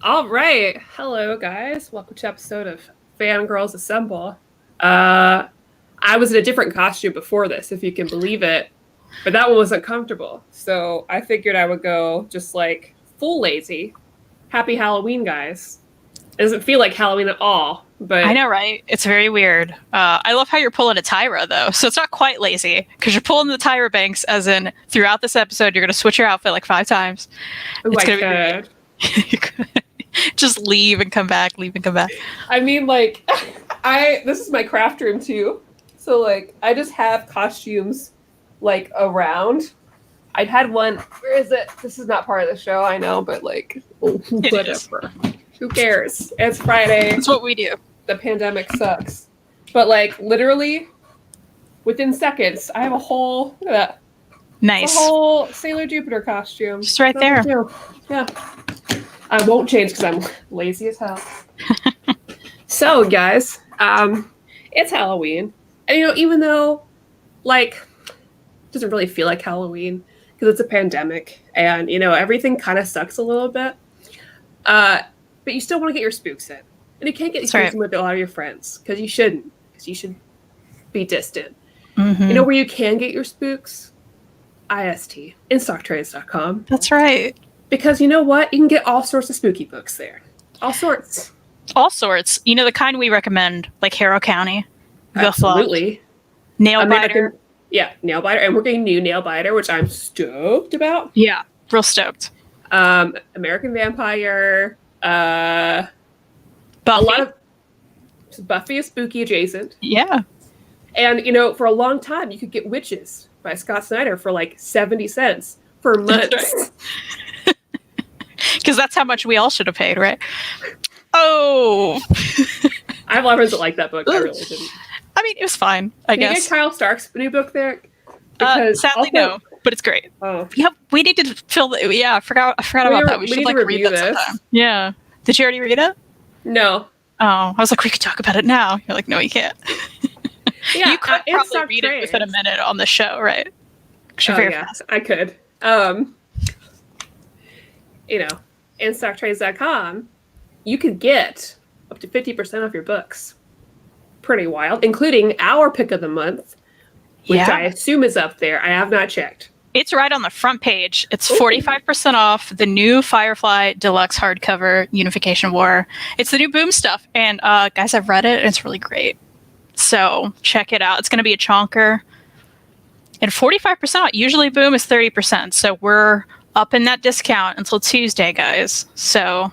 All right. Hello, guys. Welcome to episode of Fangirlz Assemble. I was in a different costume before this, if you can believe it, but that one wasn't comfortable. So I figured I would go just like full lazy. Happy Halloween, guys. It doesn't feel like Halloween at all, but I know, right? It's very weird. I love how you're pulling a Tyra, though. So it's not quite lazy, because you're pulling the Tyra Banks, as in throughout this episode, you're going to switch your outfit like 5 times. oh, I could. Just leave and come back, leave and come back. I mean, like, this is my craft room too. So like, I just have costumes like around. I'd had one. Where is it? This is not part of the show, I know, but like, whatever. Who cares? It's Friday. That's what we do. The pandemic sucks. But like, literally, within seconds, I have a whole, look at that. Nice. A whole Sailor Jupiter costume. Just right there. Yeah. I won't change because I'm lazy as hell. So, guys, it's Halloween. And, even though, like, it doesn't really feel like Halloween because it's a pandemic and, everything kind of sucks a little bit. But you still want to get your spooks in. And you can't get spooks in with a lot of your friends because you shouldn't. Because you should be distant. Mm-hmm. You know where you can get your spooks? InStockTrades.com. That's right. Because you know what? You can get all sorts of spooky books there. All sorts. All sorts. The kind we recommend, like Harrow County. Absolutely. Nail Biter. Yeah, Nail Biter. And we're getting new Nail Biter, which I'm stoked about. Yeah, real stoked. American Vampire. Buffy. A lot of Buffy is spooky adjacent. Yeah. And, for a long time, you could get Witches by Scott Snyder for like 70 cents for months. Because that's how much we all should have paid, right? Oh. I have a lot of friends that like that book. I really didn't. I mean, it was fine, I guess. You get Kyle Stark's new book there? Sadly, no. But it's great. Oh. Yeah, we need to fill the... Yeah, I forgot about that. We should, read that sometime. Yeah. Did you already read it? No. Oh, I was like, we could talk about it now. You're like, no, you can't. Yeah, you could probably read it within a minute on the show, right? Fast. I could. InStockTrades.com, you could get up to 50% off your books. Pretty wild, including our pick of the month, which I assume is up there. I have not checked. It's right on the front page. It's 45% off the new Firefly Deluxe hardcover Unification War. It's the new Boom stuff. And guys, I've read it and it's really great. So check it out. It's going to be a chonker. And 45% off. Usually Boom is 30%. So we're up in that discount until Tuesday, guys. So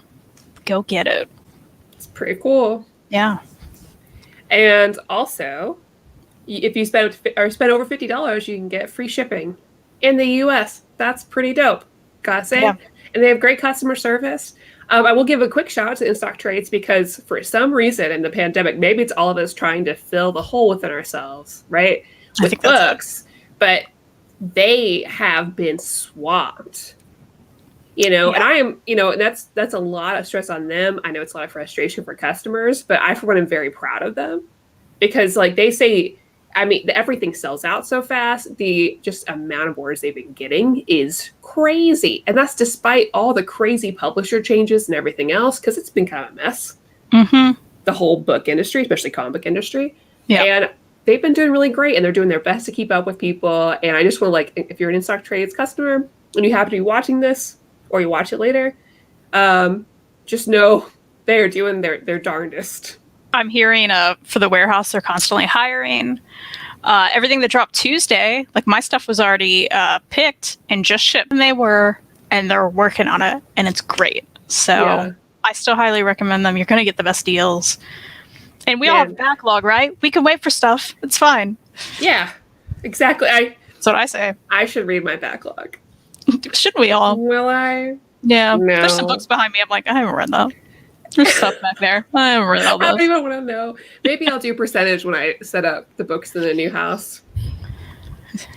go get it. It's pretty cool. Yeah. And also, if you spend over $50, you can get free shipping in the US. That's pretty dope, gotta say. Yeah. And they have great customer service. I will give a quick shout out to InStockTrades because for some reason in the pandemic, maybe it's all of us trying to fill the hole within ourselves, right? With books. But they have been swamped. And I am, and that's a lot of stress on them. I know it's a lot of frustration for customers, but I, for one, am very proud of them because, like they say, I mean, everything sells out so fast. The just amount of orders they've been getting is crazy. And that's despite all the crazy publisher changes and everything else, because it's been kind of a mess. Mm-hmm. The whole book industry, especially comic book industry. Yeah. And they've been doing really great, and they're doing their best to keep up with people. And I just want to, if you're an InStockTrades customer and you happen to be watching this or you watch it later, just know they're doing their darndest. I'm hearing for the warehouse, they're constantly hiring. Everything that dropped Tuesday, like my stuff was already picked and just shipped, and they're working on it, and it's great. So I still highly recommend them. You're going to get the best deals. And we all have a backlog, right? We can wait for stuff. It's fine. Yeah, exactly. That's what I say. I should read my backlog. Shouldn't we all? Will I? Yeah. No. There's some books behind me. I'm like, I haven't read that. There's stuff back there. I haven't read all those. I don't even want to know. Maybe I'll do percentage when I set up the books in the new house.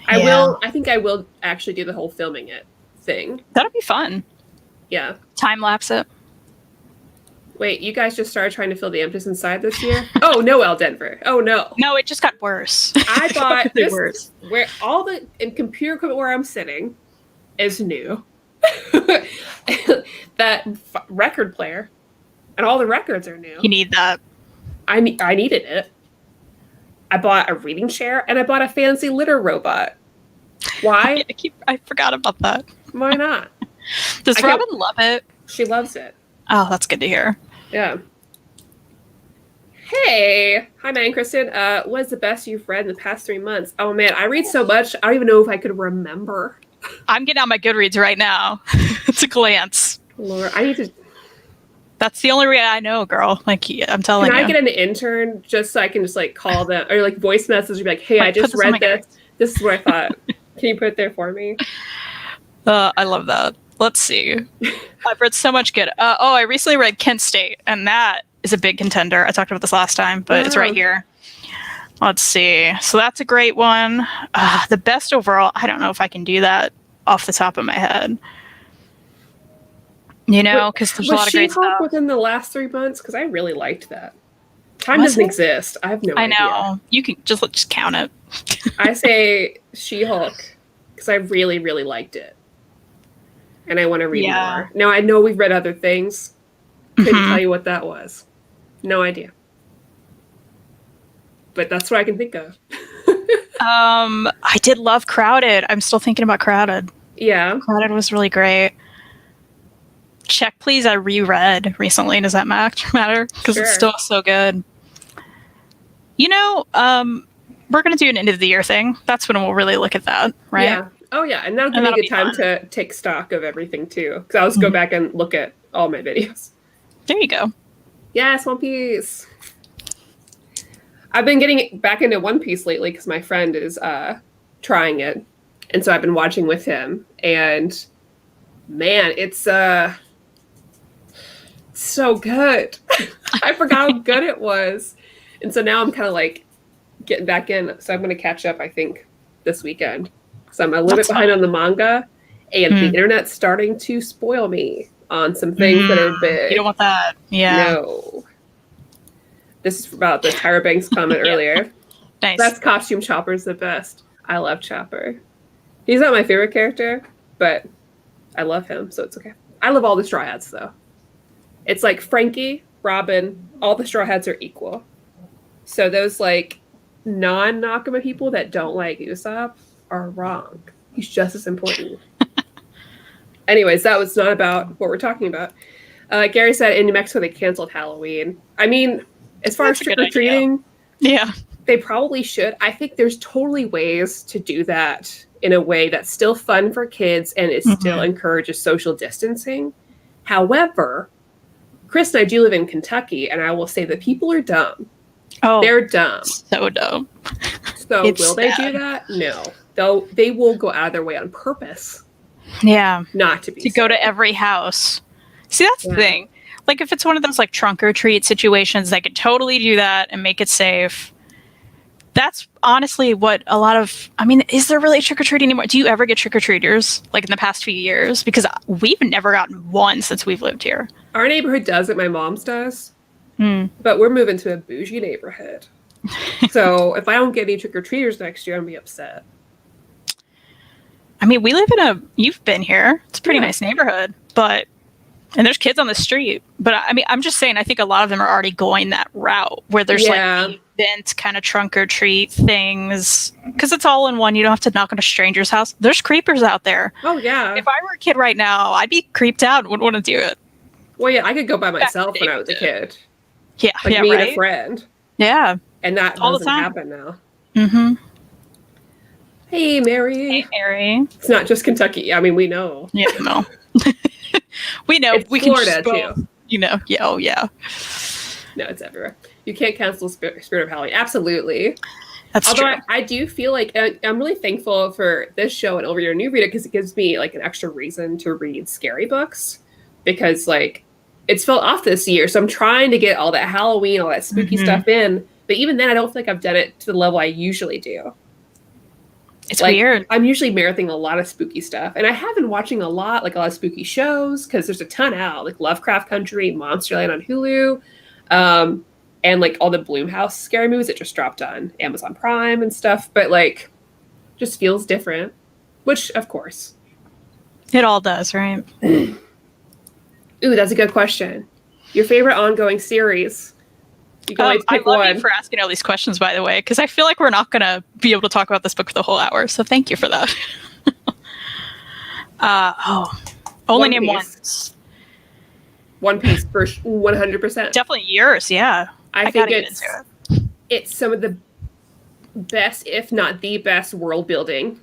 I think I will actually do the whole filming it thing. That'll be fun. Yeah. Time lapse it. Wait, you guys just started trying to fill the emptiness inside this year? Oh, Noel Denver. Oh, no. No, it just got worse. I thought worse. Where all the computer equipment where I'm sitting is new. that record player, and all the records are new. You need that. I needed it. I bought a reading chair and I bought a fancy litter robot. Why? I forgot about that. Why not? Does Robin love it? She loves it. Oh, that's good to hear. Yeah. Hey, hi, Matt and Kristen. What's the best you've read in the past 3 months? Oh man, I read so much. I don't even know if I could remember. I'm getting on my Goodreads right now. It's a glance. Lord, I need to. That's the only way I know, girl. Like, I'm telling you. Can I get an intern just so I can just like call them or like voice message and be like, hey, I just read this. This is what I thought. Can you put it there for me? I love that. Let's see. I've read so much good. I recently read Kent State, and that is a big contender. I talked about this last time, but it's right here. Let's see. So that's a great one. The best overall, I don't know if I can do that off the top of my head. You know, because there's a lot of great stuff. Within the last 3 months? Because I really liked that. Time doesn't exist. I have no idea. I know. You can just count it. I say She-Hulk because I really, really liked it. And I want to read more. Now, I know we've read other things. Couldn't tell you what that was. No idea. But that's what I can think of. I did love Crowded. I'm still thinking about Crowded. Yeah. Crowded was really great. Check Please I reread recently. Does that matter? Because it's still so good. You know, we're going to do an end of the year thing. That's when we'll really look at that, right? Yeah. Oh, yeah. And that'll give me a good time to take stock of everything, too. Because I'll just go back and look at all my videos. There you go. Yes, One Piece. I've been getting back into One Piece lately because my friend is trying it. And so I've been watching with him. And, man, it's so good. I forgot how good it was. And so now I'm kind of like getting back in. So I'm going to catch up, I think, this weekend. So I'm a little bit behind on the manga. And the internet's starting to spoil me on some things that are big. You don't want that. Yeah. No. This is about the Tyra Banks comment earlier. Nice. Best costume Chopper's the best. I love Chopper. He's not my favorite character, but I love him, so it's okay. I love all the Straw Hats, though. It's like Frankie, Robin, all the Straw Hats are equal. So those like non-Nakama people that don't like Usopp are wrong. He's just as important. Anyways, that was not about what we're talking about. Gary said in New Mexico they canceled Halloween. I mean, as far as trick-or-treating, they probably should. I think there's totally ways to do that in a way that's still fun for kids and it still encourages social distancing. However, Chris and I do live in Kentucky, and I will say that people are dumb. Oh, they're dumb. So dumb. So will they do that? No. They will go out of their way on purpose. Yeah. Not to be to go to every house. See, that's the thing. Like, if it's one of those, like, trunk or treat situations, they could totally do that and make it safe. That's honestly what a lot of... I mean, is there really trick-or-treating anymore? Do you ever get trick-or-treaters, like, in the past few years? Because we've never gotten one since we've lived here. Our neighborhood does it. My mom's does. But we're moving to a bougie neighborhood. So if I don't get any trick-or-treaters next year, I'm going to be upset. I mean, we live in a... You've been here. It's a pretty nice neighborhood. But... And there's kids on the street. But I mean, I'm just saying, I think a lot of them are already going that route where there's like event kind of trunk or treat things. Because it's all in one. You don't have to knock on a stranger's house. There's creepers out there. Oh, yeah. If I were a kid right now, I'd be creeped out and wouldn't want to do it. Well, yeah, I could go by myself when I was a kid. Yeah, like me and a friend. Yeah. And that all doesn't happen now. Mm-hmm. Hey, Mary. Hey, Mary. It's not just Kentucky. I mean, we know. Yeah, no. We know. It's we Florida, can too. You know. Yeah. Oh, yeah. No, it's everywhere. You can't cancel Spirit of Halloween. Absolutely. That's Although true. I do feel like I'm really thankful for this show and Over Your New Reader because it gives me like an extra reason to read scary books because like it's fell off this year. So I'm trying to get all that Halloween, all that spooky stuff in. But even then, I don't feel like I've done it to the level I usually do. It's like, weird. I'm usually marathoning a lot of spooky stuff. And I have been watching a lot of spooky shows because there's a ton out. Like Lovecraft Country, Monsterland on Hulu. And like all the Blumhouse scary movies that just dropped on Amazon Prime and stuff. But like, just feels different. Which, of course. It all does, right? Ooh, that's a good question. Your favorite ongoing series? You can always I pick love one. you for asking all these questions, by the way, because I feel like we're not going to be able to talk about this book for the whole hour. So thank you for that. Only name one. One Piece for 100%. Definitely yours, yeah. I think it's some of the best, if not the best, world building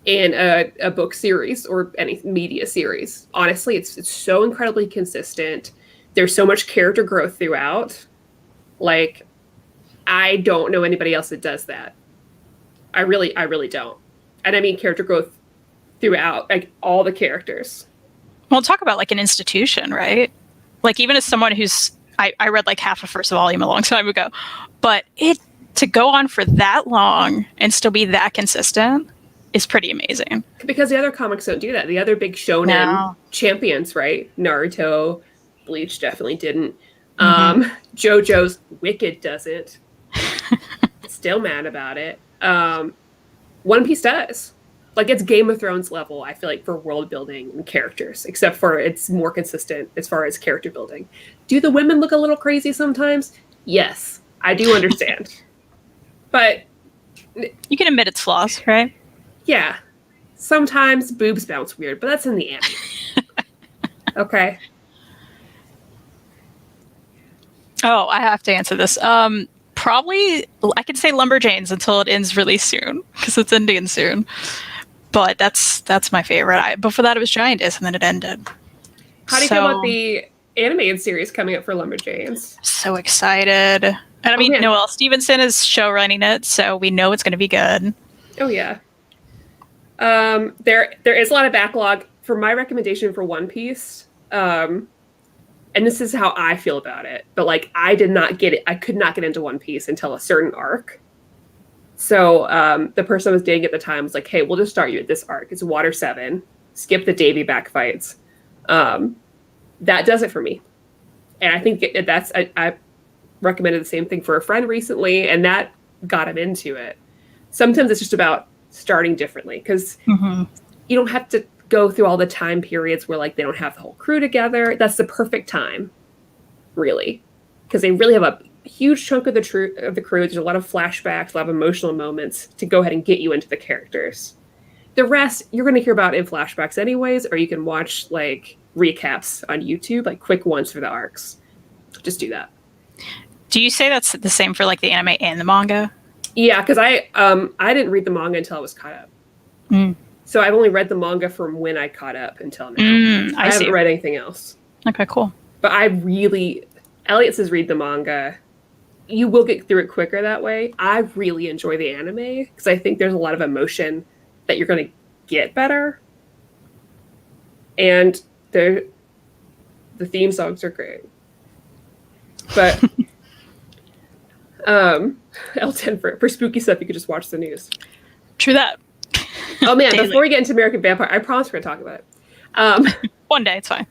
in a book series or any media series. Honestly, it's so incredibly consistent. There's so much character growth throughout. Like, I don't know anybody else that does that. I really don't. And I mean character growth throughout, like all the characters. Well, talk about like an institution, right? Like even as someone who's, I read like half a first volume a long time ago, but to go on for that long and still be that consistent is pretty amazing. Because the other comics don't do that. The other big shonen champions, right? Naruto, Bleach definitely didn't. JoJo's Wicked doesn't. Still mad about it. One Piece does. Like, it's Game of Thrones level, I feel like, for world building and characters, except for it's more consistent as far as character building. Do the women look a little crazy sometimes? Yes, I do understand. But you can admit its flaws, right? Yeah. Sometimes boobs bounce weird, but that's in the anime. Okay. Oh, I have to answer this. Probably, I could say Lumberjanes until it ends really soon, because it's ending soon. But that's my favorite. Before that, it was Giantess, and then it ended. How do you feel about the animated series coming up for Lumberjanes? So excited. And I mean, Noelle Stevenson is show running it, so we know it's going to be good. Oh, yeah. There is a lot of backlog. For my recommendation for One Piece, and this is how I feel about it, but like I did not get it. I could not get into One Piece until a certain arc. So the person I was dating at the time was like, "Hey, we'll just start you at this arc. It's Water 7. Skip the Davy back fights." That does it for me. And I think I recommended the same thing for a friend recently, and that got him into it. Sometimes it's just about starting differently, because you don't have to go through all the time periods where like they don't have the whole crew together. That's the perfect time, really, because they really have a huge chunk of the crew. There's a lot of flashbacks, a lot of emotional moments to go ahead and get you into the characters. The rest you're going to hear about in flashbacks anyways, or you can watch like recaps on YouTube, like quick ones for the arcs. Just do that. Do you say that's the same for like the anime and the manga? Yeah, because I didn't read the manga until I was caught up. So I've only read the manga from when I caught up until now. I haven't read anything else. Okay, cool. But Elliot says read the manga. You will get through it quicker that way. I really enjoy the anime because I think there's a lot of emotion that you're going to get better. And the theme songs are great. But L10 for spooky stuff, you could just watch the news. True that. Oh man, before we get into American Vampire, I promise we're going to talk about it. One day, it's fine.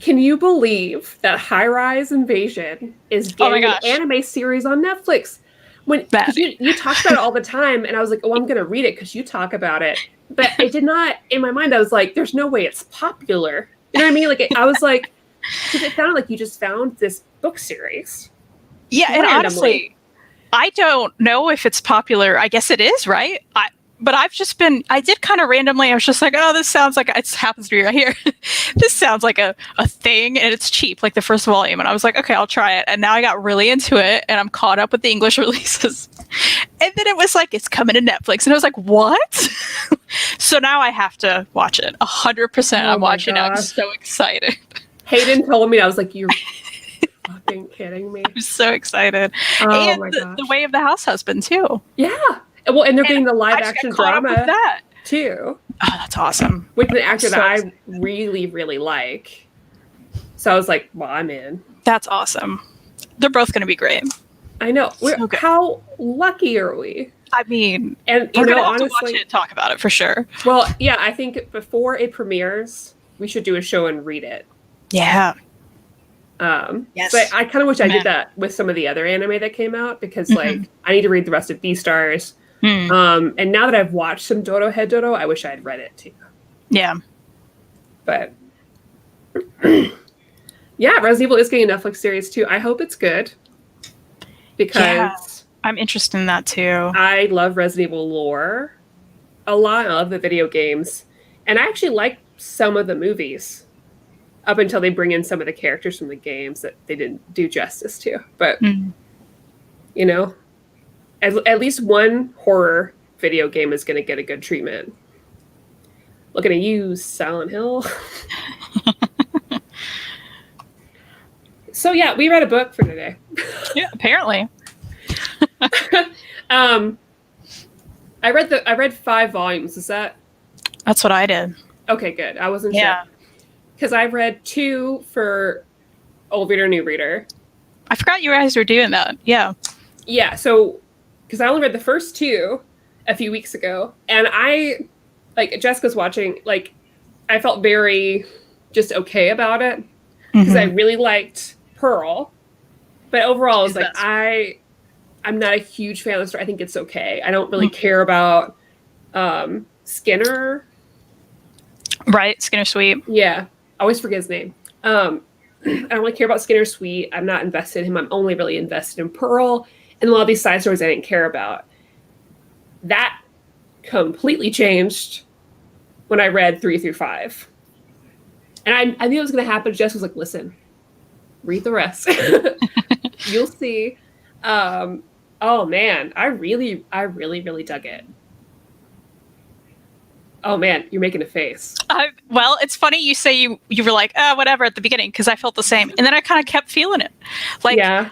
Can you believe that High Rise Invasion is getting an anime series on Netflix? You talk about it all the time, and I was like, oh, I'm going to read it because you talk about it. But I did not, in my mind, I was like, there's no way it's popular. You know what I mean? Like, I was like, because it sounded like you just found this book series. Yeah, randomly. And honestly, I don't know if it's popular. I guess it is, right? But I did kind of randomly, I was just like, oh, this sounds like, it happens to be right here. This sounds like a thing, and it's cheap, like the first volume. And I was like, okay, I'll try it. And now I got really into it, and I'm caught up with the English releases. And then it was like, it's coming to Netflix. And I was like, what? So now I have to watch it. 100% I'm watching it. I'm so excited. Hayden told me, I was like, you're fucking kidding me. I'm so excited. And the Way of the House Husband, too. Yeah. Well, and they're getting the live action drama too. Oh, that's awesome. With an actor that I really, really like. So I was like, well, I'm in. That's awesome. They're both going to be great. I know. How lucky are we? I mean, and we're going to have to watch it and talk about it for sure. Well, yeah, I think before it premieres, we should do a show and read it. Yeah. Yes. But I kind of wish I did that with some of the other anime that came out, because like I need to read the rest of Beastars. And now that I've watched some Dodo Head Dodo, I wish I had read it too. Yeah. But yeah, Resident Evil is getting a Netflix series too. I hope it's good because I'm interested in that too. I love Resident Evil lore a lot. I love the video games, and I actually like some of the movies up until they bring in some of the characters from the games that they didn't do justice to. But you know, at least one horror video game is going to get a good treatment. Looking at you, Silent Hill. So yeah, we read a book for today. Yeah, apparently. I read 5 volumes. Is that? That's what I did. Okay, good. I wasn't sure. Because I read 2 for Old Reader, New Reader. I forgot you guys were doing that. Yeah. Yeah, so, because I only read the first 2 a few weeks ago, and Jessica's watching, I felt very just okay about it, because I really liked Pearl, but overall, I was like, I'm not a huge fan of the story. I think it's okay. I don't really care about Skinner. Right, Skinner Sweet. Yeah, I always forget his name. I don't really care about Skinner Sweet. I'm not invested in him. I'm only really invested in Pearl and a lot of these side stories I didn't care about. That completely changed when I read 3 through 5. And I knew it was going to happen. Jess was like, listen, read the rest. You'll see. Oh man, I really dug it. Oh man, you're making a face. Well, it's funny you say you were like, whatever at the beginning, because I felt the same. And then I kind of kept feeling it. I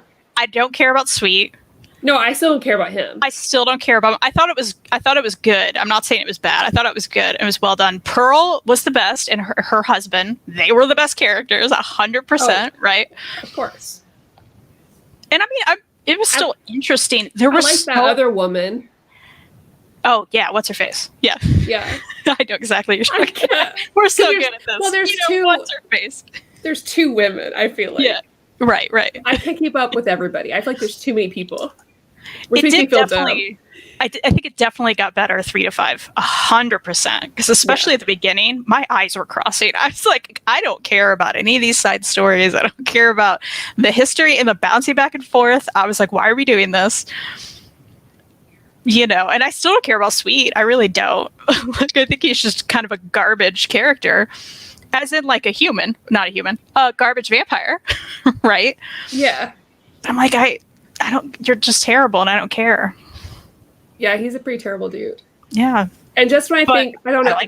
don't care about Sweet. No, I still don't care about him. I still don't care about him. I thought it was good. I'm not saying it was bad. I thought it was good. It was well done. Pearl was the best, and her husband, they were the best characters, 100%, right? Of course. And I mean, it was still interesting. There was that other woman. Oh, yeah. What's her face? Yeah. Yeah. I know exactly what you're talking about. We're so good at this. Well, there's 2. What's her face? There's 2 women, I feel like. Yeah. Right. I can't keep up with everybody. I feel like there's too many people. It did definitely. I think it definitely got better 3 to 5, 100%. Because especially at the beginning, my eyes were crossing. I was like, I don't care about any of these side stories. I don't care about the history and the bouncing back and forth. I was like, why are we doing this? And I still don't care about Sweet. I really don't. I think he's just kind of a garbage character, as in like a garbage vampire, right? Yeah. I'm like, I don't. You're just terrible, and I don't care. Yeah, he's a pretty terrible dude. Yeah. And just when I don't know, I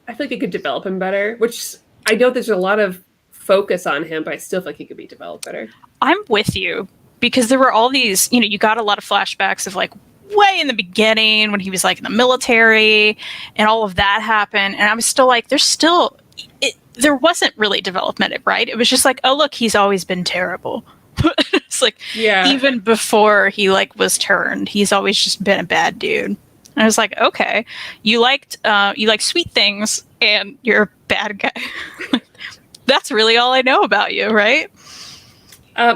I feel like they could develop him better, which I know there's a lot of focus on him, but I still feel like he could be developed better. I'm with you, because there were all these, you got a lot of flashbacks of way in the beginning when he was in the military and all of that happened. And I was still like, there wasn't really development, right? It was just like, oh, look, he's always been terrible. It's even before he was turned, he's always just been a bad dude. And I was like, okay, you like sweet things and you're a bad guy. That's really all I know about you, right?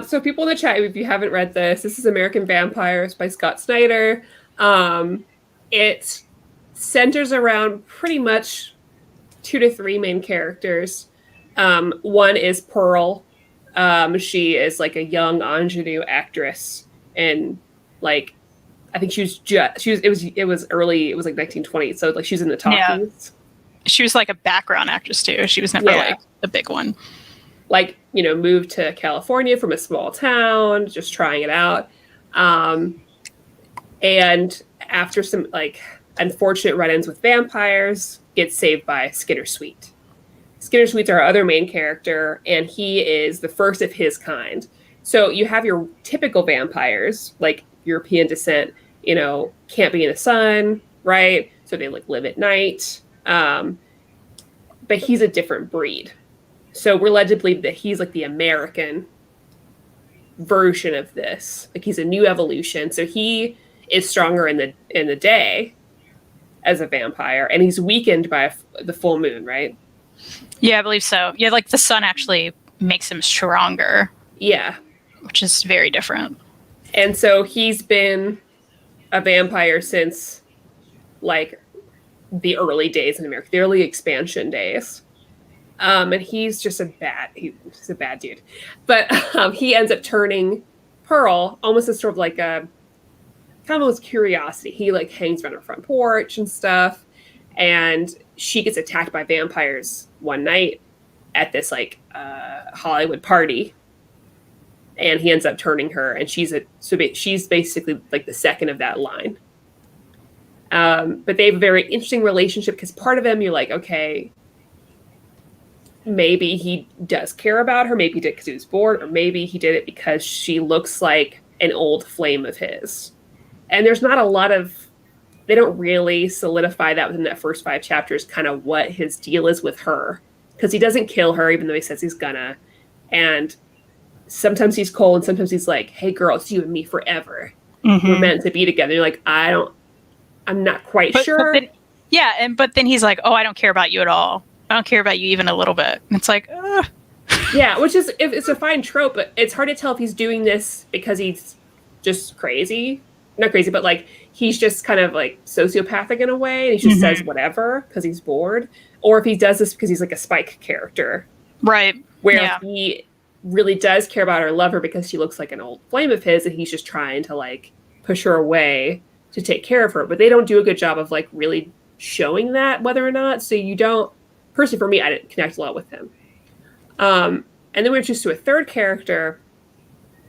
So people in the chat, if you haven't read this is American Vampires by Scott Snyder. It centers around pretty much 2 to 3 main characters. One is Pearl. She is a young ingenue actress, and I think it was early, it was 1920, so she was in the talkies. Yeah. She was a background actress too. She was never the big one. Moved to California from a small town, just trying it out. And after some unfortunate run-ins with vampires, gets saved by Skinner Sweet. Skinner Sweet's our other main character, and he is the first of his kind. So you have your typical vampires, European descent, can't be in the sun, right? So they live at night. But he's a different breed. So we're led to believe that he's the American version of this. He's a new evolution. So he is stronger in the day as a vampire, and he's weakened by the full moon, right? Yeah, I believe so. Yeah, the sun actually makes him stronger. Yeah. Which is very different. And so he's been a vampire since like the early days in America, the early expansion days. And he's just he's a bad dude. But he ends up turning Pearl almost as sort of like a kind of almost curiosity. He like hangs around her front porch and stuff. And she gets attacked by vampires one night at this like Hollywood party. And he ends up turning her, and she's basically like the second of that line. But they have a very interesting relationship because part of him, you're like, okay, maybe he does care about her. Maybe he did because he was bored, or maybe he did it because she looks like an old flame of his. And there's not a lot of, they don't really solidify that within that first 5 chapters, kind of what his deal is with her. Because he doesn't kill her, even though he says he's gonna. And sometimes he's cold, and sometimes he's like, hey girl, it's you and me forever. We're meant to be together. You're like, I'm not quite sure. But then he's like, oh, I don't care about you at all. I don't care about you even a little bit. And it's like, yeah, which is, it's a fine trope, but it's hard to tell if he's doing this because he's just crazy. Not crazy, but like he's just kind of like sociopathic in a way, and he just says whatever because he's bored, or if he does this because he's like a Spike character, right? Where he really does care about her and love her because she looks like an old flame of his, and he's just trying to like push her away to take care of her. But they don't do a good job of like really showing that, whether or not. So you don't, personally for me, I didn't connect a lot with him. And then we were introduced to a third character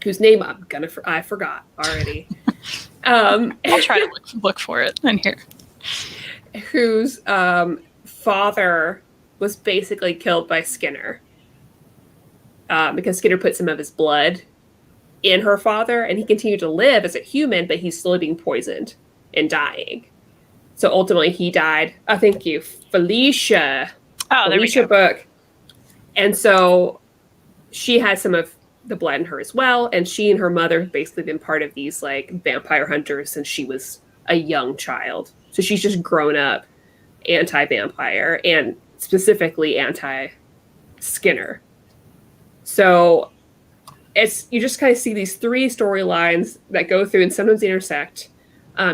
whose name I forgot already. I'll try to look for it in here. Whose father was basically killed by Skinner. Because Skinner put some of his blood in her father, and he continued to live as a human, but he's slowly being poisoned and dying. So ultimately he died. Oh, thank you. Felicia. Oh, there we go. Book. And so she had some of the blood in her as well, and she and her mother have basically been part of these like vampire hunters since she was a young child. So she's just grown up anti-vampire, and specifically anti-Skinner. So you just kind of see these 3 storylines that go through, and sometimes they intersect,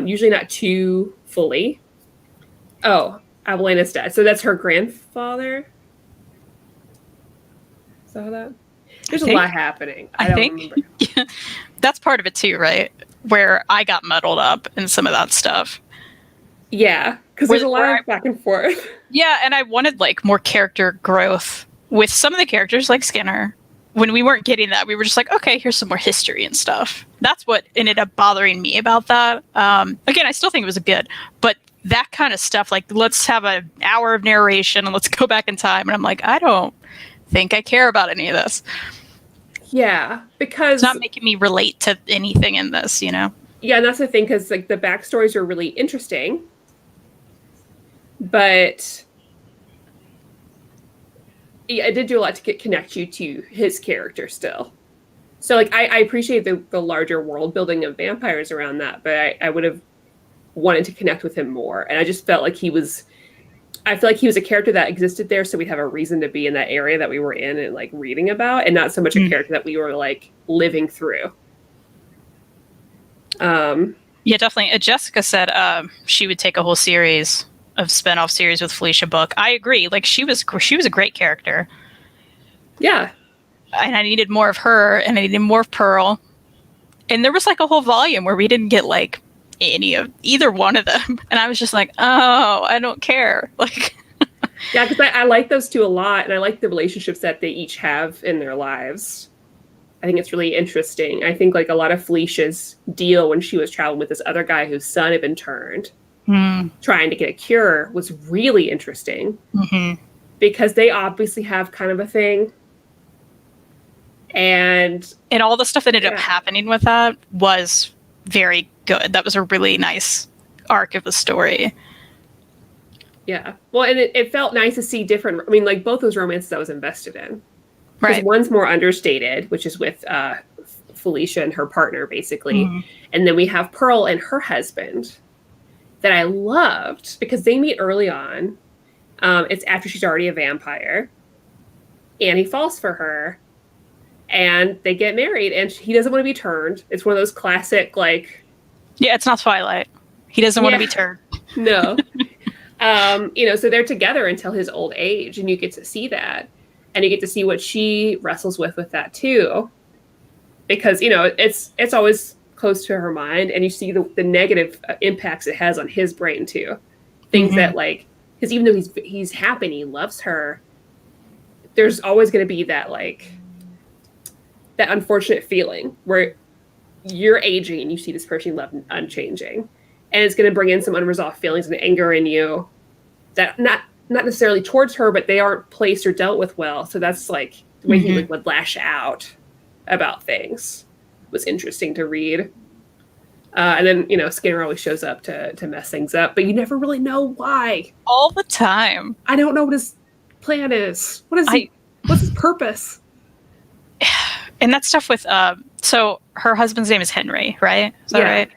usually not too fully. Oh, Abelena's dead. So that's her grandfather. Saw that? There's a lot happening. I don't remember. That's part of it too, right? Where I got muddled up in some of that stuff. Yeah, because there's a lot of back and forth. Yeah, and I wanted like more character growth with some of the characters, like Skinner. When we weren't getting that, we were just like, okay, here's some more history and stuff. That's what ended up bothering me about that. Again, I still think it was good, but that kind of stuff, like let's have an hour of narration and let's go back in time. And I'm like, I don't think I care about any of this. Yeah, because it's not making me relate to anything in this, you know? Yeah, and that's the thing, because like the backstories are really interesting, but yeah, it did do a lot to connect you to his character still. So like I appreciate the larger world building of vampires around that, but I would have wanted to connect with him more. And I just felt like I feel like he was a character that existed there, so we'd have a reason to be in that area that we were in and like reading about, and not so much a character that we were like living through. Yeah, definitely. Jessica said she would take a whole series of spin-off series with Felicia Book. I agree. Like she was a great character. Yeah. And I needed more of her, and I needed more of Pearl. And there was like a whole volume where we didn't get like either one of them, and I was just like, oh, I don't care. Like, yeah, because I like those two a lot, and I like the relationships that they each have in their lives. I think it's really interesting. I think like a lot of Felicia's deal when she was traveling with this other guy whose son had been turned, trying to get a cure, was really interesting because they obviously have kind of a thing. And all the stuff that ended up happening with that was very good. That was a really nice arc of the story. Yeah. Well, and it felt nice to see different, I mean, like both those romances I was invested in. Because one's more understated, which is with Felicia and her partner, basically. And then we have Pearl and her husband that I loved because they meet early on. It's after she's already a vampire. And he falls for her. And they get married. And he doesn't want to be turned. It's one of those classic, like... Yeah, it's not Twilight. He doesn't want to be turned. No. So they're together until his old age, and you get to see that. And you get to see what she wrestles with that too. Because, it's always close to her mind, and you see the negative impacts it has on his brain too. Things that because even though he's happy and he loves her, there's always going to be that that unfortunate feeling where you're aging and you see this person you love unchanging, and it's going to bring in some unresolved feelings and anger in you that not necessarily towards her, but they aren't placed or dealt with well. So that's the way he would lash out about things was interesting to read. And then, Skinner always shows up to mess things up, but you never really know why. All the time. I don't know what his plan is. What's his purpose? And that stuff with, so her husband's name is Henry, right? Is that right?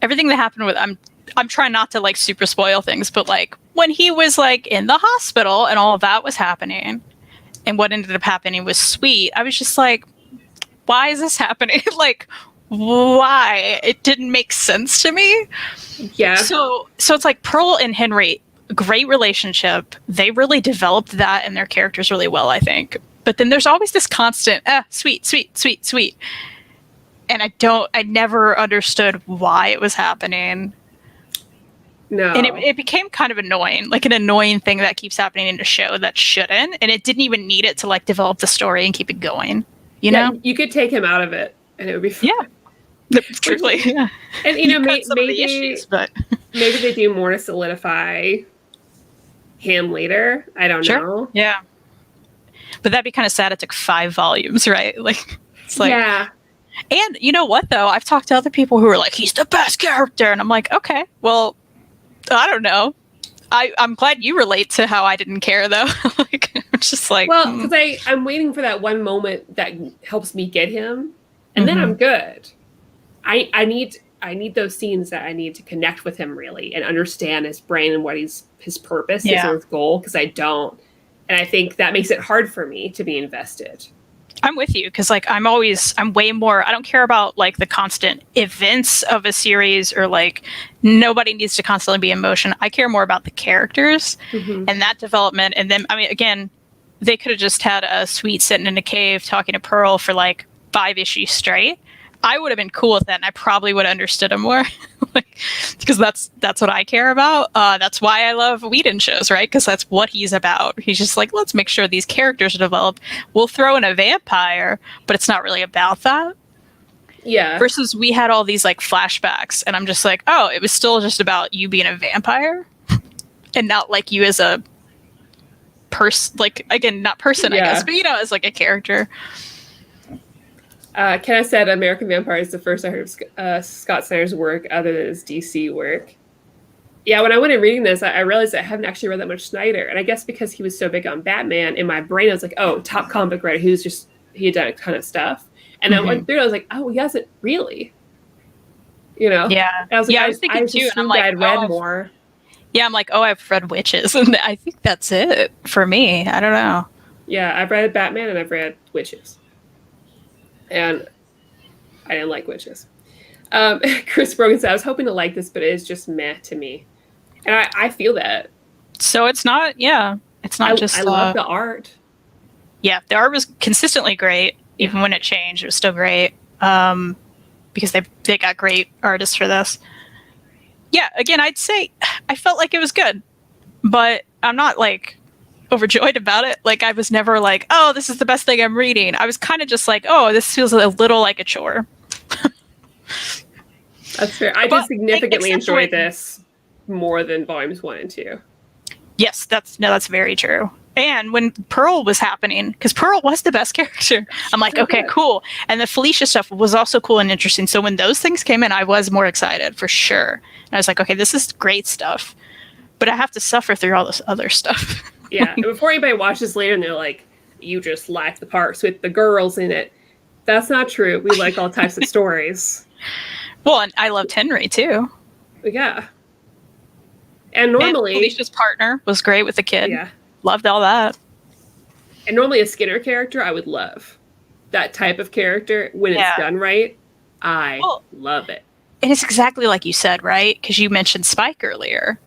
Everything that happened with, I'm trying not to super spoil things, but when he was in the hospital and all of that was happening, and what ended up happening was Sweet, I was just like, why is this happening? Why? It didn't make sense to me. Yeah. So it's Pearl and Henry, great relationship. They really developed that and their characters really well, I think. But then there's always this constant, sweet, sweet, sweet, sweet. And I never understood why it was happening. No. And it became kind of annoying, an annoying thing that keeps happening in a show that shouldn't. And it didn't even need it to develop the story and keep it going. You know? You could take him out of it and it would be fun. Yeah. Truly. Yeah. And maybe issues, but maybe they do more to solidify him later. I don't know. Yeah. But that'd be kind of sad. It took 5 volumes, right? Yeah. And you know what, though? I've talked to other people who are he's the best character. And I'm like, okay, well, I don't know. I'm glad you relate to how I didn't care, though. It's just well, because I'm waiting for that one moment that helps me get him. And then I'm good. I need those scenes that I need to connect with him really and understand his brain and what his purpose is or his goal, because I don't. And I think that makes it hard for me to be invested. I'm with you because I'm way more, I don't care about the constant events of a series or nobody needs to constantly be in motion. I care more about the characters and that development. And then, again, they could have just had a Sweet sitting in a cave talking to Pearl for 5 issues straight. I would have been cool with that, and I probably would have understood him more, because that's what I care about. That's why I love Whedon shows, right? Because that's what he's about. He's just let's make sure these characters are developed. We'll throw in a vampire, but it's not really about that. Yeah. Versus we had all these flashbacks, and I'm just oh, it was still just about you being a vampire, and not you as a person. Again, not person, I guess, but as a character. Ken said American Vampire is the first I heard of Scott Snyder's work other than his DC work. Yeah, when I went in reading this, I realized I haven't actually read that much Snyder. And I guess because he was so big on Batman, in my brain I was oh, top comic writer he had done a ton of stuff. And then I went through it, I was oh, he hasn't really. Yeah. I was I was thinking too, and I'm I'd read more. Yeah, I'm oh, I've read Witches, and I think that's it for me. I don't know. Yeah, I've read Batman and I've read Witches. And I didn't like Witches. Chris Brogan said, I was hoping to like this, but it is just meh to me. And I feel that. So it's not, it's not just... I love the art. Yeah, the art was consistently great. Even when it changed, it was still great. Because they got great artists for this. Yeah, again, I'd say I felt like it was good. But I'm not overjoyed about it. I was never oh, this is the best thing I'm reading. I was kind of just oh, this feels a little like a chore. That's fair. I did significantly enjoy this more than volumes 1 and 2. Yes, that's very true. And when Pearl was happening, because Pearl was the best character, I'm okay, cool. And the Felicia stuff was also cool and interesting. So when those things came in, I was more excited for sure. And I was okay, this is great stuff. But I have to suffer through all this other stuff. Yeah, and before anybody watches later and they're you just like the parts with the girls in it. That's not true. We like all types of stories. Well, and I loved Henry too. Yeah. And normally... And Felicia's partner was great with the kid. Yeah. Loved all that. And normally a Skinner character, I would love. That type of character, when it's done right, I love it. and it's exactly like you said, right? Because you mentioned Spike earlier.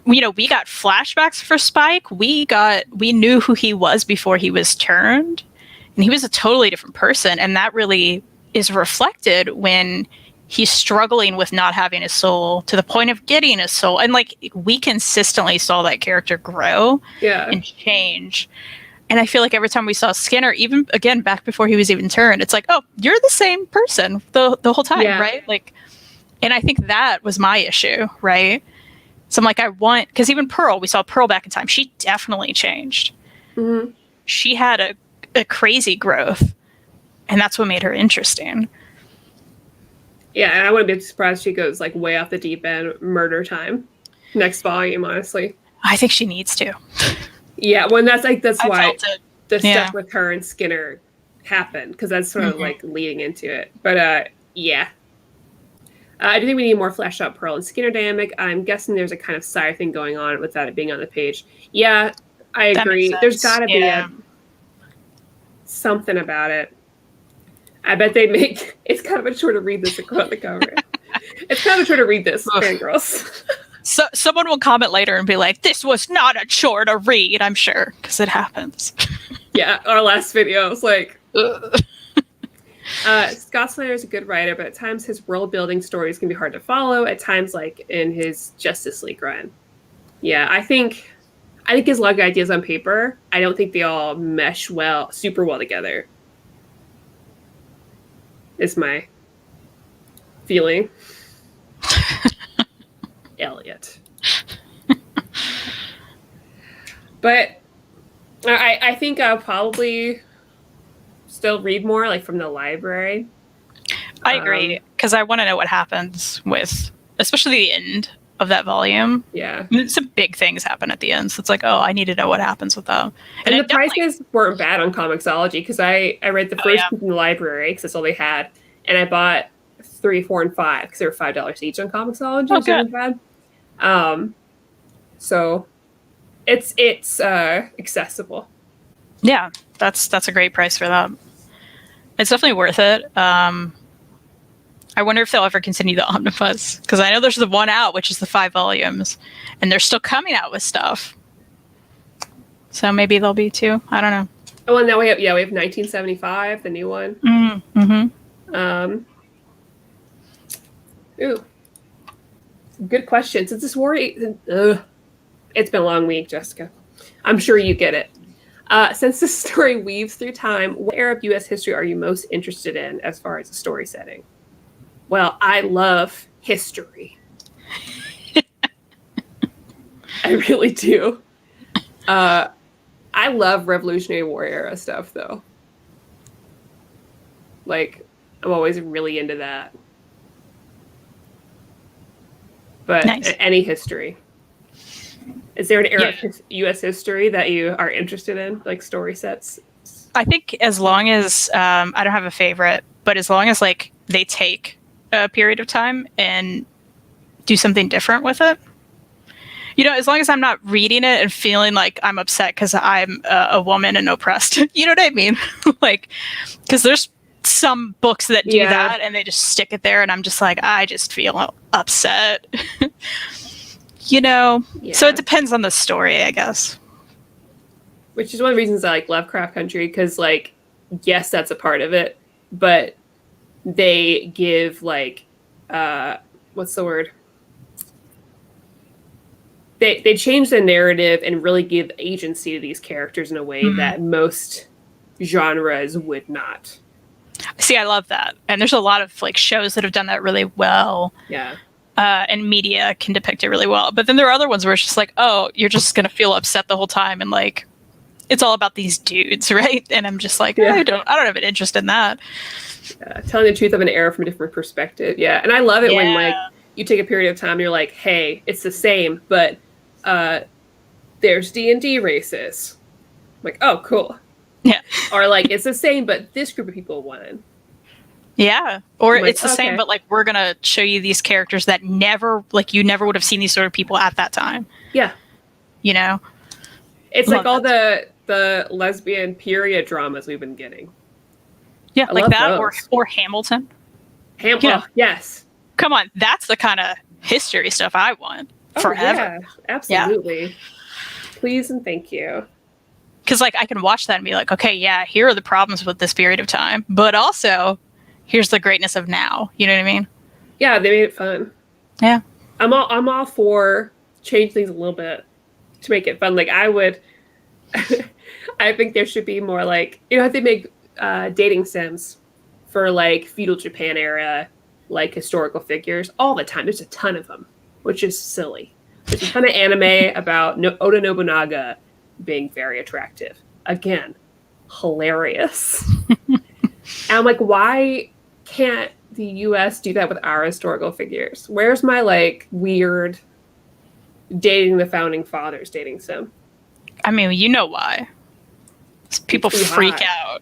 You know, we got flashbacks for Spike. We knew who he was before he was turned, and he was a totally different person. And that really is reflected when he's struggling with not having a soul to the point of getting a soul. And like, we consistently saw that character grow and change. And I feel like every time we saw Skinner, even again back before he was even turned, it's like, oh, you're the same person the whole time, right? Like, and I think that was my issue, right? So I'm like, because even Pearl, we saw Pearl back in time. She definitely changed. Mm-hmm. She had a crazy growth, and that's what made her interesting. Yeah, and I wouldn't be surprised if she goes like way off the deep end, murder time, next volume. Honestly, I think she needs to. Yeah, when that's why the Yeah. stuff with her and Skinner happened, because that's sort of like leading into it. But yeah. I do think we need more fleshed out Pearl and Skinner dynamic. I'm guessing there's a kind of side thing going on without it being on the page. Yeah, I agree. There's got to be something about it. I bet they make it's kind of a chore to read this on the cover. It's kind of a chore to read this, Fangirlz. So someone will comment later and be like, "This was not a chore to read." I'm sure, because it happens. Yeah, our last video was like. Scott Snyder is a good writer, but at times his world-building stories can be hard to follow. At times, like in his Justice League run, yeah, I think he has a lot of good ideas on paper. I don't think they all mesh super well together. Is my feeling. Elliot, but I think I'll probably still read more like from the library. I agree, because I want to know what happens with, especially the end of that volume. Yeah, some big things happen at the end, so it's like, oh, I need to know what happens with them. And the prices weren't bad on Comixology, because I read the first book in the library because that's all they had, and I bought 3, 4, and 5 because they were $5 each on Comixology. Oh, good. Bad. So it's accessible. Yeah, that's a great price for that. It's definitely worth it. I wonder if they'll ever continue the omnibus, because I know there's the one out, which is the 5 volumes, and they're still coming out with stuff. So maybe there'll be 2. I don't know. Oh, and now we have 1975, the new one. Mm-hmm. Ooh, good question. Since this war, it's been a long week, Jessica. I'm sure you get it. Since this story weaves through time, what era of U.S. history are you most interested in as far as the story setting? Well, I love history. I really do. I love Revolutionary War era stuff, though. Like, I'm always really into that. But nice. Any history. Is there an era of U.S. history that you are interested in, like story sets? I think as long as I don't have a favorite, but as long as like they take a period of time and do something different with it, you know, as long as I'm not reading it and feeling like I'm upset because I'm a woman and oppressed, you know what I mean? Like, because there's some books that do that and they just stick it there, and I'm just like, I just feel upset. You know, so it depends on the story, I guess. Which is one of the reasons I like Lovecraft Country, because, like, yes, that's a part of it, but they give, like, what's the word? They change the narrative and really give agency to these characters in a way that most genres would not. See, I love that. And there's a lot of, like, shows that have done that really well. Yeah. And media can depict it really well. But then there are other ones where it's just like, oh, you're just going to feel upset the whole time. And like, it's all about these dudes, right? And I'm just like, I don't have an interest in that. Telling the truth of an era from a different perspective. Yeah. And I love it when like you take a period of time and you're like, hey, it's the same, but there's D&D races. I'm like, oh, cool. Yeah. Or like, it's the same, but this group of people won. Yeah. Or like, it's the same, but like, we're going to show you these characters that never, like, you never would have seen these sort of people at that time. Yeah. You know? It's like all the lesbian period dramas we've been getting. Yeah, like that, or Hamilton. Yes. Come on, that's the kind of history stuff I want forever. Yeah, absolutely. Yeah. Please and thank you. Because like I can watch that and be like, okay, yeah, here are the problems with this period of time, but also here's the greatness of now. You know what I mean? Yeah, they made it fun. Yeah, I'm all for change things a little bit to make it fun. Like I would, I think there should be more like, you know, if they make dating sims for like feudal Japan era, like historical figures all the time. There's a ton of them, which is silly. There's a ton of anime about Oda Nobunaga being very attractive. Again, hilarious. And I'm like, why can't the US do that with our historical figures? Where's my like weird dating the founding fathers dating sim? I mean, you know why? People freak out.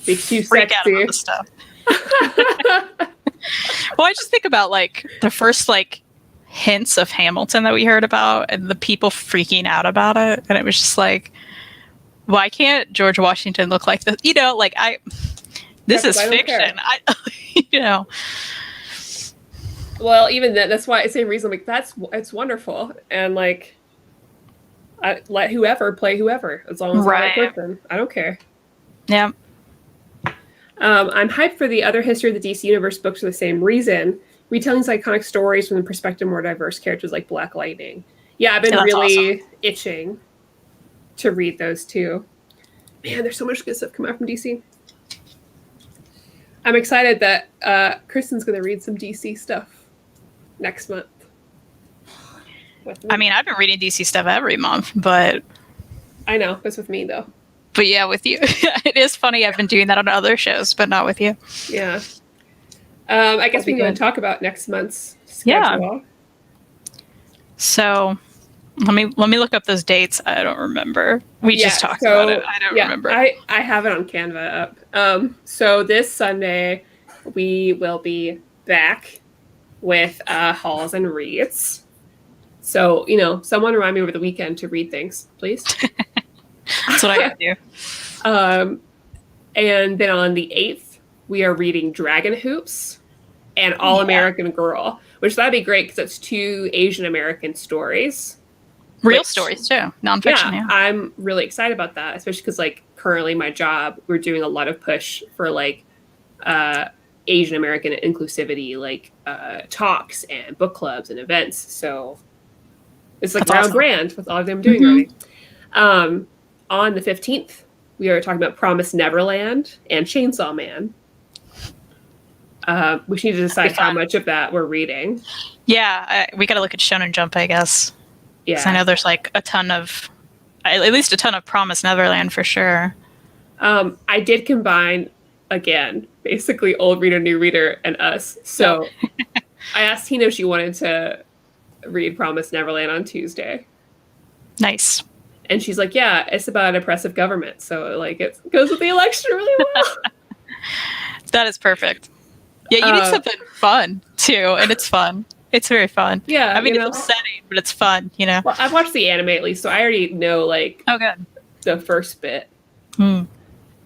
Be too freak sexy. Out about this stuff. Well, I just think about like the first like hints of Hamilton that we heard about and the people freaking out about it, and it was just like, why can't George Washington look like this? You know, like this is fiction. You know. Well, even that's why I say reason like it's wonderful, and like I let whoever play whoever as long as right. I like person. I don't care. Yeah. I'm hyped for the other history of the DC Universe books for the same reason. Retelling iconic stories from the perspective of more diverse characters like Black Lightning. Yeah, I've been really itching to read those too. Man, there's so much good stuff coming out from DC. I'm excited that Kristen's going to read some DC stuff next month. I mean, I've been reading DC stuff every month, but... I know, that's with me though. But yeah, with you. It is funny. I've been doing that on other shows, but not with you. Yeah. I guess we can go and talk about next month's schedule. Yeah. So let me look up those dates. I don't remember. We just talked about it. I don't remember. I have it on Canva up. So this Sunday we will be back with Halls and Reads. So, you know, someone remind me over the weekend to read things, please. That's what I gotta do. And then on the 8th, we are reading Dragon Hoops and All American Girl, which that'd be great because it's 2 Asian American stories. Real stories too, nonfiction. Yeah, I'm really excited about that, especially because like currently my job, we're doing a lot of push for like Asian American inclusivity, like talks and book clubs and events. So it's like round brand with all of them doing already. On the 15th, we are talking about Promised Neverland and Chainsaw Man. We need to decide how much of that we're reading. Yeah, we got to look at Shonen Jump, I guess. Yeah, I know there's like at least a ton of Promised Neverland for sure. I did combine again, basically old reader, new reader, and us. So I asked Tina if she wanted to read Promised Neverland on Tuesday. Nice. And she's like, yeah, it's about an oppressive government. So like it goes with the election really well. That is perfect. Yeah, you need something fun too, and it's fun. It's very fun. Yeah, I mean, it's upsetting, but it's fun, you know? Well, I've watched the anime at least, so I already know, like, good. The first bit. And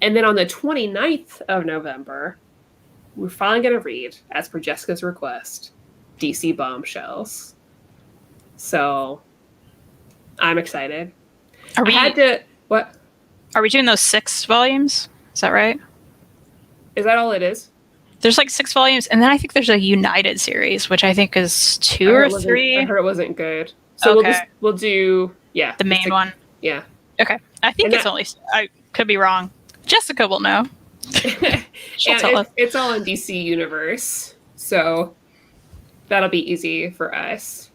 then on the 29th of November, we're finally going to read, as per Jessica's request, DC Bombshells. So, I'm excited. What? Are we doing those 6 volumes? Is that right? Is that all it is? There's like 6 volumes, and then I think there's a United series, which I think is 2 or 3. I heard it wasn't good. So we'll do the main one. Yeah. Okay. I think only. I could be wrong. Jessica will know. It's all in DC Universe, so that'll be easy for us.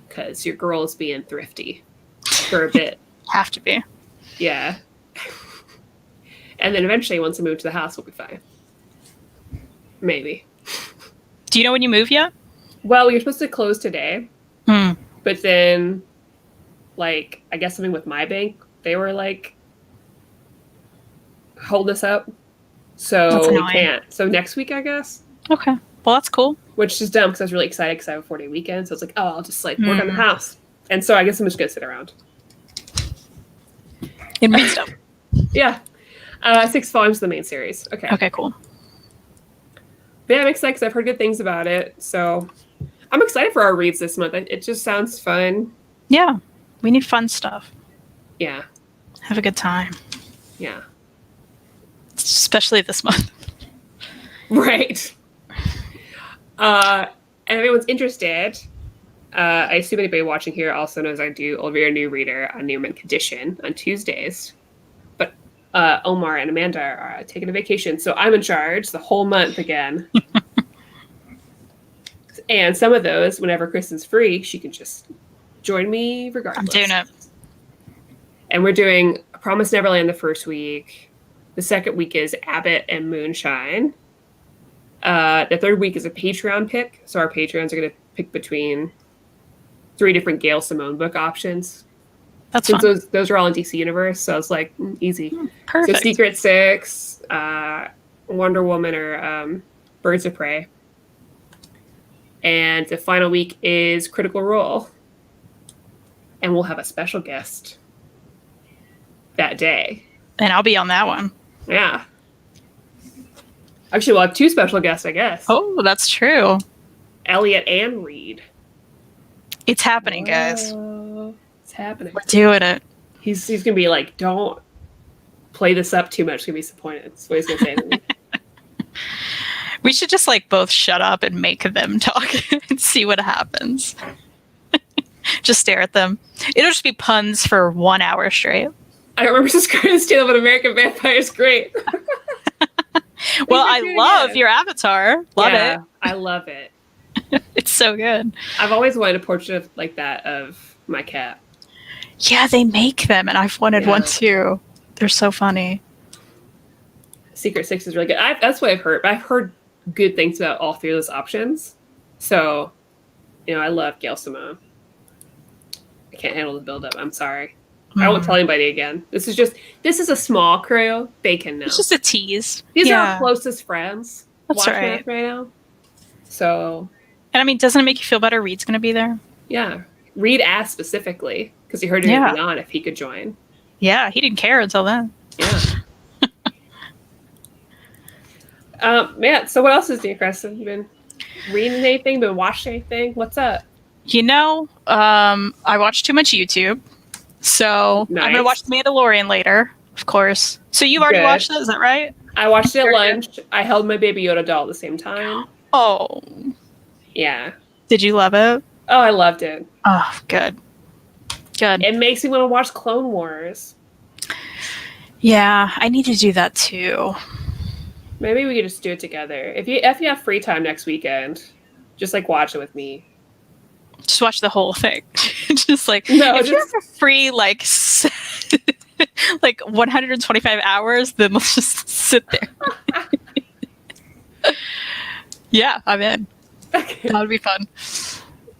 Because your girl is being thrifty for a bit. Have to be. Yeah. And then eventually, once we move to the house, we'll be fine. Maybe. Do you know when you move yet? Well, we were supposed to close today. But then, like, I guess something with my bank, they were like, hold us up. So we can't. So next week, I guess. Okay. Well, that's cool. Which is dumb because I was really excited because I have a 4-day weekend. So I was like, I'll just like work on the house. And so I guess I'm just going to sit around. And read stuff. Yeah. 6 volumes of the main series. Okay. Okay, cool. Yeah, I'm excited because I've heard good things about it. So I'm excited for our reads this month. It just sounds fun. Yeah, we need fun stuff. Yeah. Have a good time. Yeah. Especially this month. Right. And if anyone's interested, I assume anybody watching here also knows I do Old Reader, New Reader on New Mint Condition on Tuesdays. But Omar and Amanda are taking a vacation, so I'm in charge the whole month again. And some of those, whenever Kristen's free, she can just join me regardless. I'm doing it. And we're doing Promise Neverland the first week. The second week is Abbott and Moonshine. The third week is a Patreon pick. So our Patreons are going to pick between 3 different Gail Simone book options. That's Since fun. those are all in DC Universe, so it's like easy. Perfect. So Secret Six, Wonder Woman, or Birds of Prey. And the final week is Critical Role. And we'll have a special guest that day. And I'll be on that one. Yeah. Actually, we'll have 2 special guests, I guess. Oh, that's true. Elliot and Reed. It's happening, guys. It's happening. We're doing it. He's going to be like, don't play this up too much. He's going to be disappointed. That's what he's going to say to me. We should just like both shut up and make them talk and see what happens. Just stare at them. It'll just be puns for 1 hour straight. I don't remember subscribing to but American Vampire is great. Well, I love your avatar. Love it. I love it. It's so good. I've always wanted a portrait like that of my cat. Yeah, they make them, and I've wanted one too. They're so funny. Secret Six is really good. That's what I've heard. I've heard good things about all 3 of those options. So, I love Gail Simone. I can't handle the build-up. I'm sorry. I won't tell anybody again. This is a small crew. They can know. It's just a tease. These are our closest friends. That's right now. So. And I mean, doesn't it make you feel better Reed's going to be there? Yeah. Reed asked specifically, because he heard it would be on, if he could join. Yeah, he didn't care until then. Yeah. Man, so what else is new, Kristin? You been reading anything? Been watching anything? What's up? I watched too much YouTube. So I'm going to watch The Mandalorian later, of course. So you've already watched that, is that right? I watched it at lunch. Good. I held my Baby Yoda doll at the same time. Oh. Yeah. Did you love it? Oh, I loved it. Oh, good. Good. It makes me want to watch Clone Wars. Yeah, I need to do that too. Maybe we could just do it together. If you have free time next weekend, just like watch it with me. Just watch the whole thing. Just like no, if you have a free like 125 hours, then let's just sit there. Yeah, I'm in. Okay. That would be fun.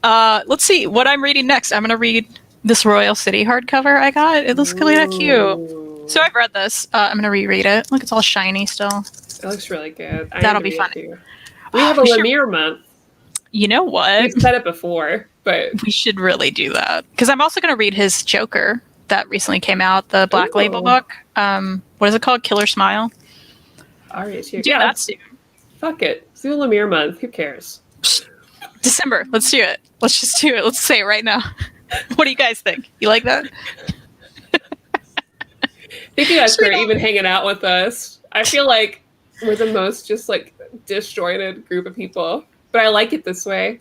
Let's see what I'm reading next. I'm gonna read this Royal City hardcover I got. It looks really that cute. So I've read this. I'm gonna reread it. Look, it's all shiny still. It looks really good. That'll be fun. We have a Lemire month. You know what? We've said it before, but we should really do that. Because I'm also going to read his Joker that recently came out, the Black Label book. What is it called? Killer Smile. All right, do that soon. Fuck it. Let's do a Lemire month. Who cares? December. Let's do it. Let's just do it. Let's say it right now. What do you guys think? You like that? Thank you guys for even hanging out with us. I feel like we're the most just like disjointed group of people. But I like it this way.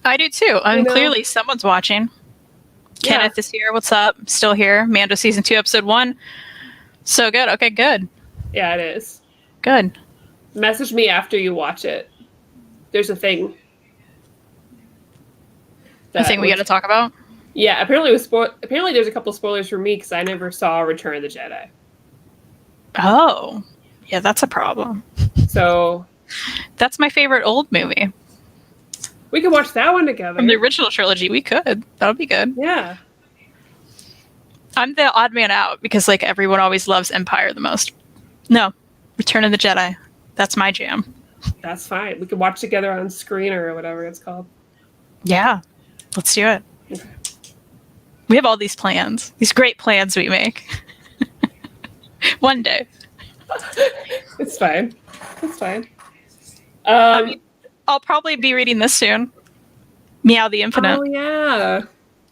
I do too. I mean, clearly someone's watching. Yeah. Kenneth is here. What's up? Still here. Mando season 2, episode 1. So good. Okay, good. Yeah, it is. Good. Message me after you watch it. There's a thing. A thing we got to talk about? Yeah, apparently there's a couple spoilers for me because I never saw Return of the Jedi. Oh. Yeah, that's a problem. So. That's my favorite old movie. We could watch that one together. From the original trilogy, we could. That would be good. Yeah. I'm the odd man out because like everyone always loves Empire the most. No, Return of the Jedi. That's my jam. That's fine. We could watch together on Screener or whatever it's called. Yeah. Let's do it. Okay. We have all these plans. These great plans we make. One day. It's fine. It's fine. I'll probably be reading this soon. Meow the Infinite. Oh yeah.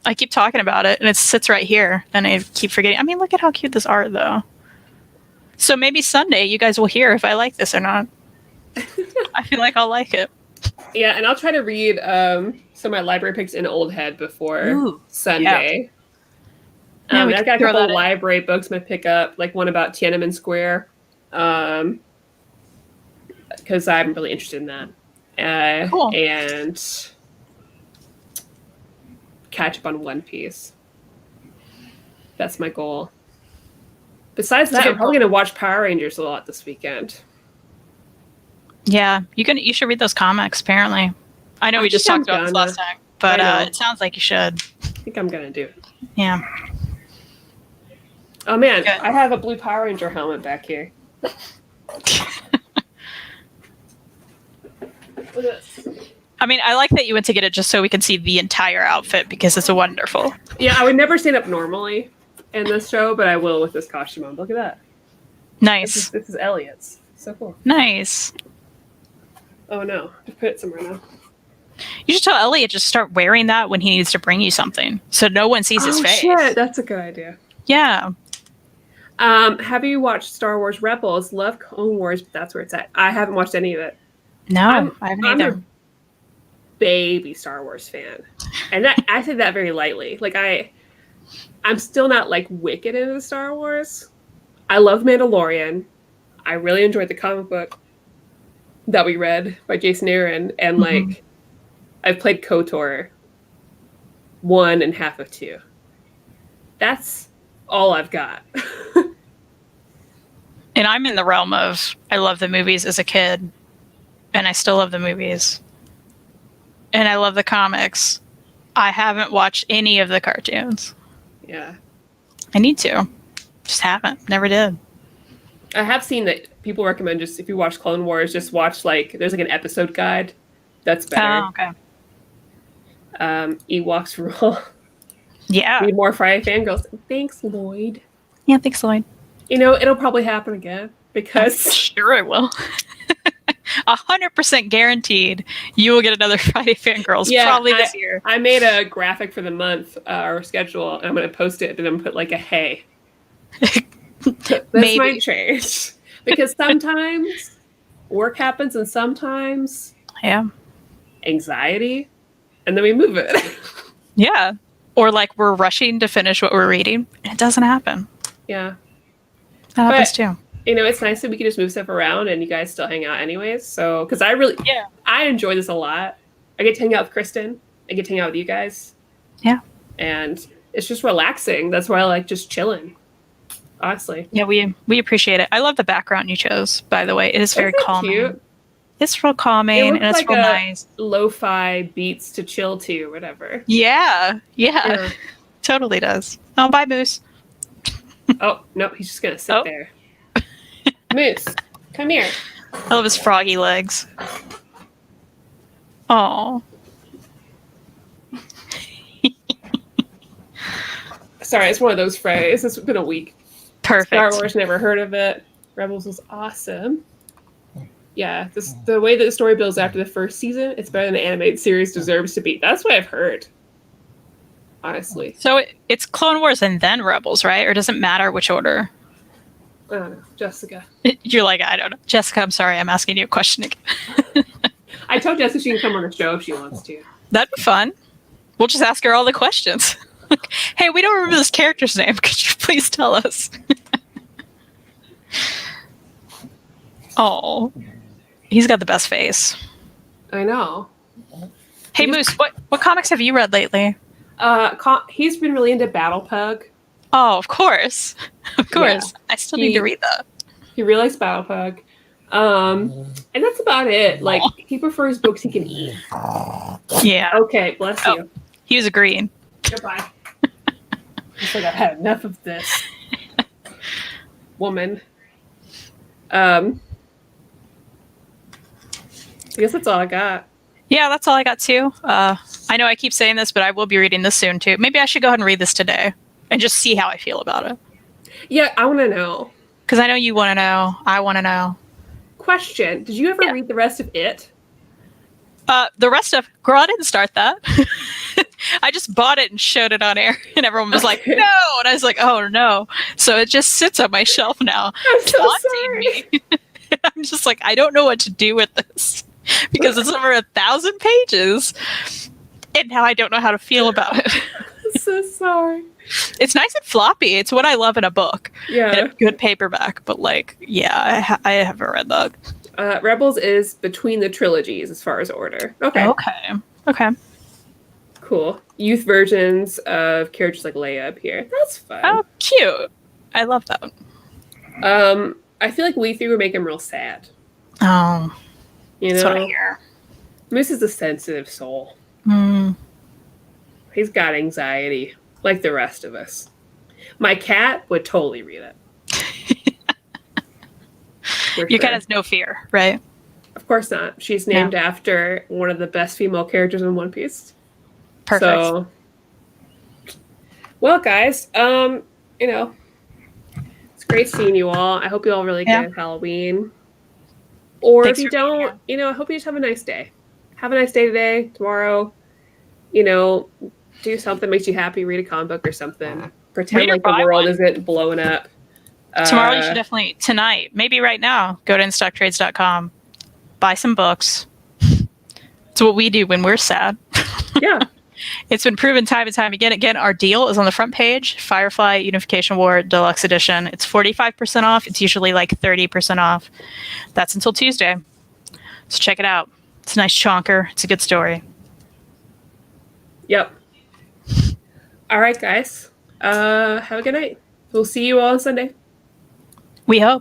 I keep talking about it, and it sits right here, and I keep forgetting. I mean, look at how cute this art, though. So maybe Sunday you guys will hear if I like this or not. I feel like I'll like it. Yeah, and I'll try to read some of my library picks in Old Head before Sunday. Yeah. I've got a couple of library books I'm going to pick up, like one about Tiananmen Square, because I'm really interested in that. Cool. And catch up on One Piece. That's my goal. Besides that, I'm probably going to watch Power Rangers a lot this weekend. Yeah, you should read those comics, apparently. I know we just talked about this last time, but it sounds like you should. I think I'm going to do it. Yeah. Oh, man, good. I have a blue Power Ranger helmet back here. Look at this. I mean, I like that you went to get it just so we can see the entire outfit because it's wonderful. Yeah, I would never stand up normally in this show, but I will with this costume on. Look at that. Nice. This is Elliot's. So cool. Nice. Oh no, just put it somewhere now. You should tell Elliot just start wearing that when he needs to bring you something, so no one sees his face. Shit, that's a good idea. Yeah. Have you watched Star Wars Rebels? Love Clone Wars, but that's where it's at. I haven't watched any of it. No, I haven't either. I'm a baby Star Wars fan, and I say that very lightly. Like I'm still not like wicked into Star Wars. I love Mandalorian. I really enjoyed the comic book that we read by Jason Aaron, and like I've played KOTOR 1 and half of 2. That's all I've got. And I'm in the realm of I love the movies as a kid, and I still love the movies, and I love the comics. I haven't watched any of the cartoons. Yeah, I need to. Just haven't. Never did. I have seen that people recommend just if you watch Clone Wars, just watch there's like an episode guide. That's better. Oh, okay. Ewoks rule. Yeah. Need more Friday Fangirls. Thanks, Lloyd. Yeah, thanks, Lloyd. You know, it'll probably happen again because... Sure it will. 100% guaranteed you will get another Friday Fangirls probably this year. I made a graphic for the month, our schedule, and I'm going to post it, and I'm going to put like a hey. This might change. Because sometimes work happens and sometimes anxiety, and then we move it. Yeah. Or like we're rushing to finish what we're reading, and it doesn't happen. Yeah. That happens too. You know, it's nice that we can just move stuff around and you guys still hang out anyways. So, because I enjoy this a lot. I get to hang out with Kristin. I get to hang out with you guys. Yeah. And it's just relaxing. That's why I like just chilling. Honestly. Yeah, we appreciate it. I love the background you chose, by the way. It is very calming. Cute? It's real calming and it's real nice. Lo-fi beats to chill to, or whatever. Yeah. Totally does. Oh, bye, Moose. Oh, no, he's just gonna sit there. Moose, come here. I love his froggy legs. Oh. Sorry, it's one of those Fridays. It's been a week. Perfect. Star Wars, never heard of it. Rebels was awesome. Yeah, the way that the story builds after the first season, it's better than the animated series deserves to be. That's what I've heard. Honestly. So it's Clone Wars and then Rebels, right? Or does it matter which order? I don't know. Jessica. You're like, I don't know. Jessica, I'm sorry. I'm asking you a question again. I told Jessica she can come on the show if she wants to. That'd be fun. We'll just ask her all the questions. Hey, we don't remember this character's name. Could you please tell us? Oh, he's got the best face. I know. Hey, Moose, what comics have you read lately? He's been really into Battle Pug. Oh, of course. Of course. Yeah. I still need to read that. He really likes Battle Pug. And that's about it. Like, he prefers books he can eat. Yeah. Okay, bless you. He was agreeing. Goodbye. It's like I've had enough of this woman. I guess that's all I got. Yeah, that's all I got too. I know I keep saying this, but I will be reading this soon too. Maybe I should go ahead and read this today and just see how I feel about it. Yeah, I want to know. Because I know you want to know. I want to know. question. Did you ever read the rest of it? The rest of girl, I didn't start that. I just bought it and showed it on air, and everyone was like, "No!" And I was like, "Oh no!" So it just sits on my shelf now, I'm so taunting sorry. me. I'm just like, I don't know what to do with this because it's over 1,000 pages, and now I don't know how to feel about it. I'm so sorry. It's nice and floppy. It's what I love in a book. Yeah. And a good paperback, but like, yeah, I haven't read that. Rebels is between the trilogies as far as order. Okay. Okay. Cool. Youth versions of characters like Leia appear. That's fun. Oh, cute. I love that. I feel like we three would make him real sad. Oh, You that's what I know? hear. Moose is a sensitive soul. Mm. He's got anxiety, like the rest of us. My cat would totally read it. Your cat has no fear, right? Of course not. She's named after one of the best female characters in One Piece. Perfect. So, well, guys, you know, it's great seeing you all. I hope you all really good Halloween. Or Thanks if you for being don't, you know, I hope you just have a nice day. Have a nice day today, tomorrow. You know, do something that makes you happy. Read a comic book or something. Pretend like the world isn't blowing up. Tomorrow you should definitely, tonight, maybe right now, go to InStockTrades.com, buy some books. It's what we do when we're sad. Yeah. It's been proven time and time again. Again, our deal is on the front page, Firefly Unification War Deluxe Edition. It's 45% off. It's usually like 30% off. That's until Tuesday. So check it out. It's a nice chonker. It's a good story. Yep. All right, guys. Have a good night. We'll see you all on Sunday. We hope.